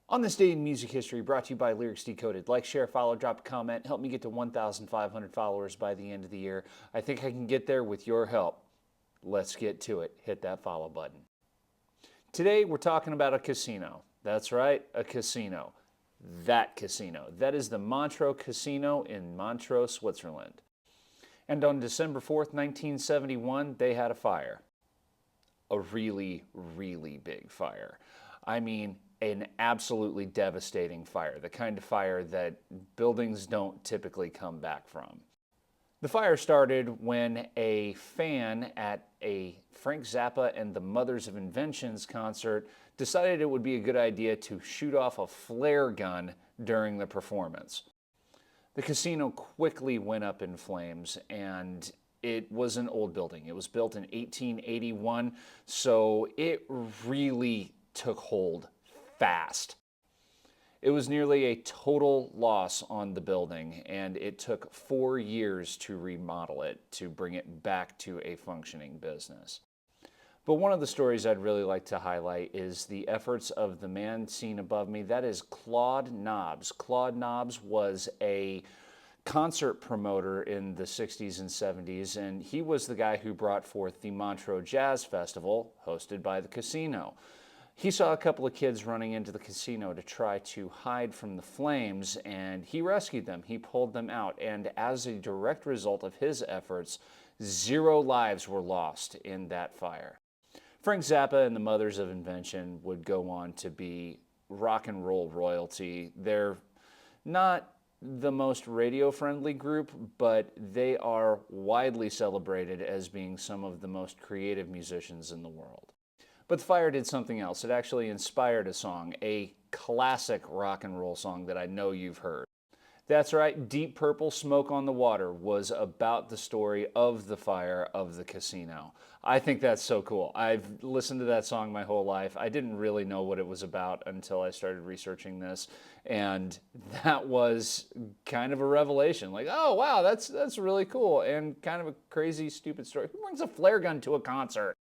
On this day in music history, brought to you by Lyrics Decoded. Like, share, follow, drop a comment. Help me get to 1,500 followers by the end of the year. I think I can get there with your help. Let's get to it. Hit that follow button. Today, we're talking about a casino. That's right, a casino. That casino. That is the Montreux Casino in Montreux, Switzerland. And on December 4th, 1971, they had a fire. A really, really big fire. I mean, an absolutely devastating fire, the kind of fire that buildings don't typically come back from. The fire started when a fan at a Frank Zappa and the Mothers of Inventions concert decided it would be a good idea to shoot off a flare gun during the performance. The casino quickly went up in flames, and it was an old building. It was built in 1881, so it really took hold fast. It was nearly a total loss on the building, and it took 4 years to remodel it to bring it back to a functioning business. But one of the stories I'd really like to highlight is the efforts of the man seen above me. That is Claude Nobbs. Claude Nobbs was a concert promoter in the 60s and 70s, and he was the guy who brought forth the Montreux Jazz Festival, hosted by the casino. He saw a couple of kids running into the casino to try to hide from the flames, and he rescued them. He pulled them out, and as a direct result of his efforts, 0 lives were lost in that fire. Frank Zappa and the Mothers of Invention would go on to be rock and roll royalty. They're not the most radio-friendly group, but they are widely celebrated as being some of the most creative musicians in the world. But the fire did something else. It actually inspired a song, a classic rock and roll song that I know you've heard. That's right, Deep Purple, Smoke on the Water was about the story of the fire of the casino. I think that's so cool. I've listened to that song my whole life. I didn't really know what it was about until I started researching this, and that was kind of a revelation. Like, oh wow, that's really cool, and kind of a crazy, stupid story. Who brings a flare gun to a concert?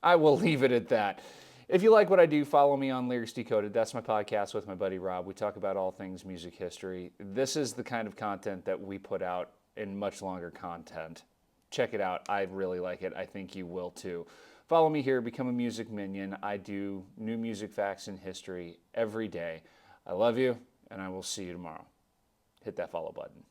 I will leave it at that. If you like what I do, follow me on Lyrics Decoded. That's my podcast with my buddy Rob. We talk about all things music history. This is the kind of content that we put out in much longer content. Check it out. I really like it. I think you will too. Follow me here. Become a music minion. I do new music facts and history every day. I love you, and I will see you tomorrow. Hit that follow button.